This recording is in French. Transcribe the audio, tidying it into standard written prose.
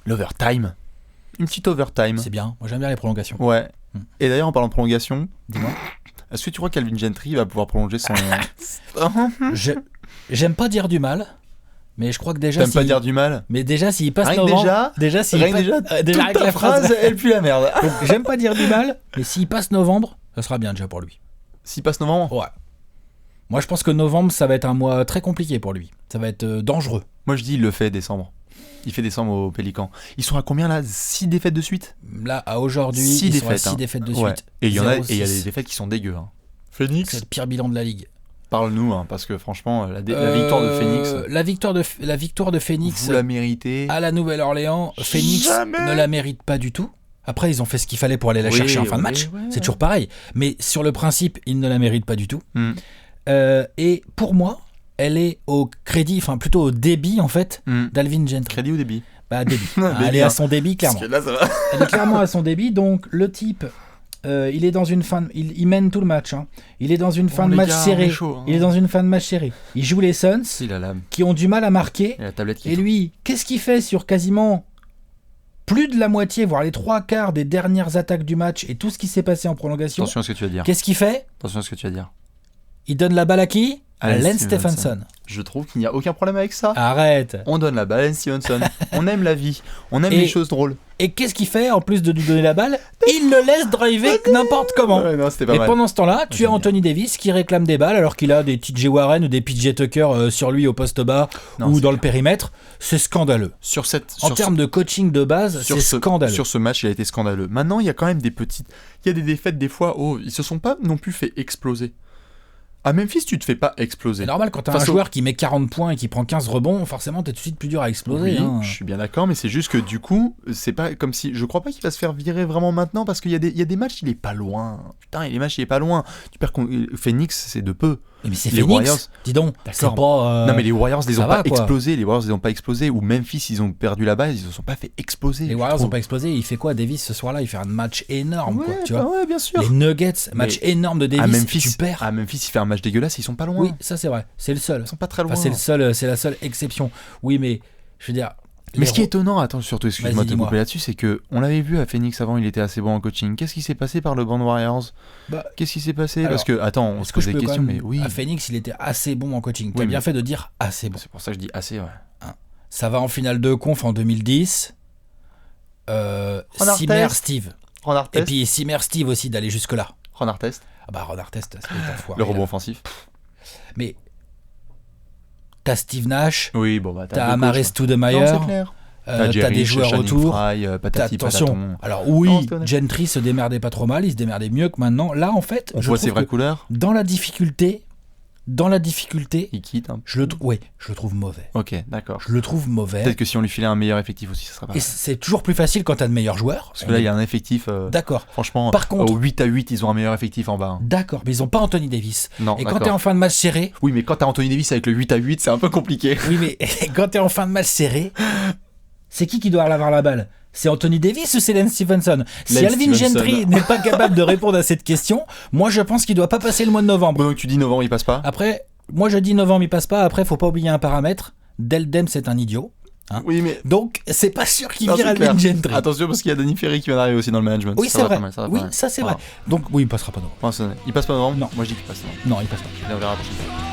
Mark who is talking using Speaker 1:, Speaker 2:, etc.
Speaker 1: L'overtime. Une petite overtime.
Speaker 2: C'est bien, moi j'aime bien les prolongations.
Speaker 1: Ouais. Et d'ailleurs, en parlant de prolongation,
Speaker 2: Dis-moi.
Speaker 1: est-ce que tu crois qu'Alvin Gentry va pouvoir prolonger son...
Speaker 2: J'aime pas dire du mal, mais je crois que déjà...
Speaker 1: T'aimes pas dire du mal?
Speaker 2: Mais déjà, s'il passe
Speaker 1: Rien que
Speaker 2: novembre...
Speaker 1: déjà,
Speaker 2: déjà
Speaker 1: toute ta phrase, elle pue la merde.
Speaker 2: Donc, j'aime pas dire du mal, mais s'il passe novembre, ça sera bien déjà pour lui.
Speaker 1: S'il passe novembre?
Speaker 2: Ouais. Moi, je pense que novembre, ça va être un mois très compliqué pour lui. Ça va être dangereux.
Speaker 1: Moi, je dis, il le fait décembre. Il fait décembre au Pélican. Ils sont à combien là? 6 défaites de suite?
Speaker 2: Là, à aujourd'hui,
Speaker 1: Six
Speaker 2: ils sont à
Speaker 1: défaites,
Speaker 2: 6 défaites de
Speaker 1: Ouais.
Speaker 2: suite.
Speaker 1: Et il y en a,
Speaker 2: 0-6.
Speaker 1: et il y a des défaites qui sont dégueu. Hein.
Speaker 2: C'est
Speaker 1: Phoenix,
Speaker 2: le pire bilan de la ligue.
Speaker 1: parle-nous, hein, parce que franchement, la victoire de Phoenix,
Speaker 2: La victoire de Phoenix
Speaker 1: vous la méritez.
Speaker 2: à la Nouvelle-Orléans, Phoenix
Speaker 1: Jamais.
Speaker 2: ne la mérite pas du tout. Après, ils ont fait ce qu'il fallait pour aller la
Speaker 1: Oui,
Speaker 2: chercher en fin de
Speaker 1: oui,
Speaker 2: match.
Speaker 1: ouais,
Speaker 2: C'est
Speaker 1: ouais.
Speaker 2: toujours pareil. Mais sur le principe, ils ne la méritent pas du tout. Et pour moi, elle est au crédit, enfin plutôt au débit en fait, d'Alvin Gentry.
Speaker 1: Crédit ou débit?
Speaker 2: Bah débit.
Speaker 1: Débit,
Speaker 2: Elle est
Speaker 1: hein.
Speaker 2: à son débit clairement.
Speaker 1: Parce que là, ça va.
Speaker 2: Elle est clairement à son débit. Donc le type, il est dans une fin, il mène tout le match. Hein. Il est dans une fin de
Speaker 1: les
Speaker 2: match
Speaker 1: gars, on
Speaker 2: serrée.
Speaker 1: est chaud, hein.
Speaker 2: Il est dans une fin de match serrée. Il joue les Suns
Speaker 1: Il a l'âme.
Speaker 2: qui ont du mal à marquer.
Speaker 1: Et la tablette qui
Speaker 2: Et lui, qu'est-ce qu'il fait sur quasiment plus de la moitié, voire les 3/4 des dernières attaques du match et tout ce qui s'est passé en prolongation?
Speaker 1: Attention à ce que tu vas dire.
Speaker 2: Qu'est-ce qu'il fait?
Speaker 1: Attention à ce que tu vas dire.
Speaker 2: Il donne la balle à qui? À
Speaker 1: Lance
Speaker 2: Lance
Speaker 1: Stephenson.
Speaker 2: Stephenson.
Speaker 1: Je trouve qu'il n'y a aucun problème avec ça.
Speaker 2: Arrête.
Speaker 1: On donne la balle à Lance Stevenson. On aime la vie. On aime
Speaker 2: Et-
Speaker 1: les choses drôles.
Speaker 2: Et qu'est-ce qu'il fait en plus de lui donner la balle? Il le laisse driver n'importe comment.
Speaker 1: Ouais, non, c'était pas
Speaker 2: Et
Speaker 1: mal.
Speaker 2: pendant ce temps-là, tu
Speaker 1: J'aime
Speaker 2: as Anthony Davis qui réclame des balles alors qu'il a des TJ Warren ou des PJ Tucker sur lui au poste bas
Speaker 1: Non,
Speaker 2: ou
Speaker 1: c'est
Speaker 2: dans le
Speaker 1: clair.
Speaker 2: périmètre. C'est scandaleux.
Speaker 1: Sur cette,
Speaker 2: En
Speaker 1: sur
Speaker 2: termes de coaching de base,
Speaker 1: sur
Speaker 2: c'est
Speaker 1: ce,
Speaker 2: scandaleux.
Speaker 1: Sur ce match, il a été scandaleux. Maintenant, il y a quand même des petites. Il y a des défaites des fois. Oh, ils se sont pas non plus fait exploser. À Memphis, tu te fais pas exploser.
Speaker 2: C'est normal quand t'as un
Speaker 1: Face au-
Speaker 2: joueur qui met 40 points et qui prend 15 rebonds, forcément t'es tout de suite plus dur à exploser.
Speaker 1: Oui,
Speaker 2: hein.
Speaker 1: je suis bien d'accord, mais c'est juste que du coup, c'est pas comme si. Je crois pas qu'il va se faire virer vraiment maintenant parce qu'il y a des matchs, il est pas loin. Putain, les matchs, il est pas loin. Tu perds Phoenix, c'est de peu.
Speaker 2: Mais c'est
Speaker 1: Les
Speaker 2: Phoenix,
Speaker 1: Warriors-
Speaker 2: dis donc. C'est
Speaker 1: D'accord.
Speaker 2: pas.
Speaker 1: Non, mais les Warriors, les
Speaker 2: ça
Speaker 1: ont
Speaker 2: va,
Speaker 1: pas
Speaker 2: quoi.
Speaker 1: explosé. Les Warriors, ils ont pas explosé. Ou Memphis, ils ont perdu la base, ils se sont pas fait exploser.
Speaker 2: Les
Speaker 1: je
Speaker 2: Warriors
Speaker 1: trouve.
Speaker 2: n'ont pas explosé. Il fait quoi, Davis, ce soir-là? Il fait un match énorme,
Speaker 1: Ouais,
Speaker 2: quoi. Tu
Speaker 1: bah
Speaker 2: vois.
Speaker 1: ouais, bien sûr.
Speaker 2: Les Nuggets, match énorme de
Speaker 1: À
Speaker 2: Davis.
Speaker 1: Memphis,
Speaker 2: tu perds.
Speaker 1: à Memphis, il fait un match dégueulasse, ils sont pas loin.
Speaker 2: Oui, ça c'est vrai. C'est le seul.
Speaker 1: Ils sont pas très loin.
Speaker 2: Enfin, c'est la seule exception. Oui, mais je veux dire.
Speaker 1: Mais ce qui est étonnant, attends, surtout, excuse-moi
Speaker 2: Vas-y,
Speaker 1: de te
Speaker 2: dis-moi.
Speaker 1: couper là-dessus, c'est que on l'avait vu à Phoenix avant, il était assez bon en coaching. Qu'est-ce qui s'est passé par le banc de Warriors?
Speaker 2: Bah,
Speaker 1: Qu'est-ce qui s'est passé?
Speaker 2: alors,
Speaker 1: Parce que, attends, on
Speaker 2: est-ce
Speaker 1: se
Speaker 2: que
Speaker 1: pose
Speaker 2: je
Speaker 1: des
Speaker 2: peux
Speaker 1: questions,
Speaker 2: quand même-
Speaker 1: mais oui.
Speaker 2: À Phoenix, il était assez bon en coaching. T'as
Speaker 1: Oui,
Speaker 2: bien
Speaker 1: mais-
Speaker 2: fait de dire assez bon.
Speaker 1: C'est pour ça que je dis assez, ouais.
Speaker 2: Ça va en finale de conf en 2010.
Speaker 1: Ron
Speaker 2: Simmer
Speaker 1: Artest.
Speaker 2: Steve.
Speaker 1: Ron
Speaker 2: Et
Speaker 1: Artest.
Speaker 2: puis Simmer Steve aussi d'aller jusque-là.
Speaker 1: Ron Artest.
Speaker 2: Ah bah Ron Artest, c'est un foiré,
Speaker 1: Le rebond
Speaker 2: là.
Speaker 1: offensif.
Speaker 2: Mais t'as Steve Nash,
Speaker 1: Oui, bon, bah,
Speaker 2: t'as
Speaker 1: deux
Speaker 2: Amare
Speaker 1: coachs, hein.
Speaker 2: Stoudemire,
Speaker 1: Non, c'est clair.
Speaker 2: t'as
Speaker 1: Jerry,
Speaker 2: des joueurs
Speaker 1: Channing
Speaker 2: autour.
Speaker 1: Frye, patati
Speaker 2: Attention.
Speaker 1: pataton.
Speaker 2: Alors
Speaker 1: Non,
Speaker 2: oui,
Speaker 1: c'était honnête.
Speaker 2: Gentry se démerdait pas trop mal, il se démerdait mieux que maintenant. Là en fait,
Speaker 1: On
Speaker 2: je
Speaker 1: voit
Speaker 2: trouve
Speaker 1: ses vraies
Speaker 2: que
Speaker 1: couleurs.
Speaker 2: dans la difficulté,
Speaker 1: Il quitte. Hein.
Speaker 2: je le trouve mauvais.
Speaker 1: Ok, d'accord.
Speaker 2: Je le trouve mauvais.
Speaker 1: Peut-être que si on lui filait un meilleur effectif aussi, ça serait pas
Speaker 2: Et
Speaker 1: mal.
Speaker 2: c'est toujours plus facile quand t'as de meilleurs joueurs.
Speaker 1: Parce que là, il y a un effectif.
Speaker 2: D'accord.
Speaker 1: Franchement,
Speaker 2: Par contre-
Speaker 1: au 8-8, ils ont un meilleur effectif en bas. hein.
Speaker 2: D'accord, mais ils ont pas Anthony Davis.
Speaker 1: Non,
Speaker 2: Et quand
Speaker 1: d'accord.
Speaker 2: t'es en fin de match serré,
Speaker 1: Oui, mais quand t'as Anthony Davis avec le 8-8, c'est un peu compliqué.
Speaker 2: oui, mais quand t'es en fin de match serré, c'est qui doit avoir la balle? C'est Anthony Davis ou c'est Lance Stephenson? Si
Speaker 1: Lance
Speaker 2: Alvin
Speaker 1: Stephenson.
Speaker 2: Gentry n'est pas capable de répondre à cette question, moi je pense qu'il doit pas passer le mois de novembre.
Speaker 1: Bon, donc tu dis novembre, il passe pas.
Speaker 2: Après, moi je dis novembre il passe pas. Après, faut pas oublier un paramètre. Del Dem c'est un idiot.
Speaker 1: Oui, mais.
Speaker 2: Donc c'est pas sûr qu'il
Speaker 1: Non,
Speaker 2: vire
Speaker 1: c'est
Speaker 2: Alvin
Speaker 1: clair.
Speaker 2: Gentry.
Speaker 1: Attention, parce qu'il y a Danny Ferry qui vient d'arriver aussi dans le management.
Speaker 2: Oui,
Speaker 1: Ça
Speaker 2: c'est
Speaker 1: va
Speaker 2: vrai.
Speaker 1: pas mal, ça va
Speaker 2: Oui,
Speaker 1: pas mal.
Speaker 2: ça c'est vrai.
Speaker 1: Voilà.
Speaker 2: Donc oui, il passera pas novembre.
Speaker 1: Enfin, il passe pas novembre. Non, moi je dis qu'il passe novembre.
Speaker 2: Non, il passe pas.
Speaker 1: Et on verra la prochaine fois.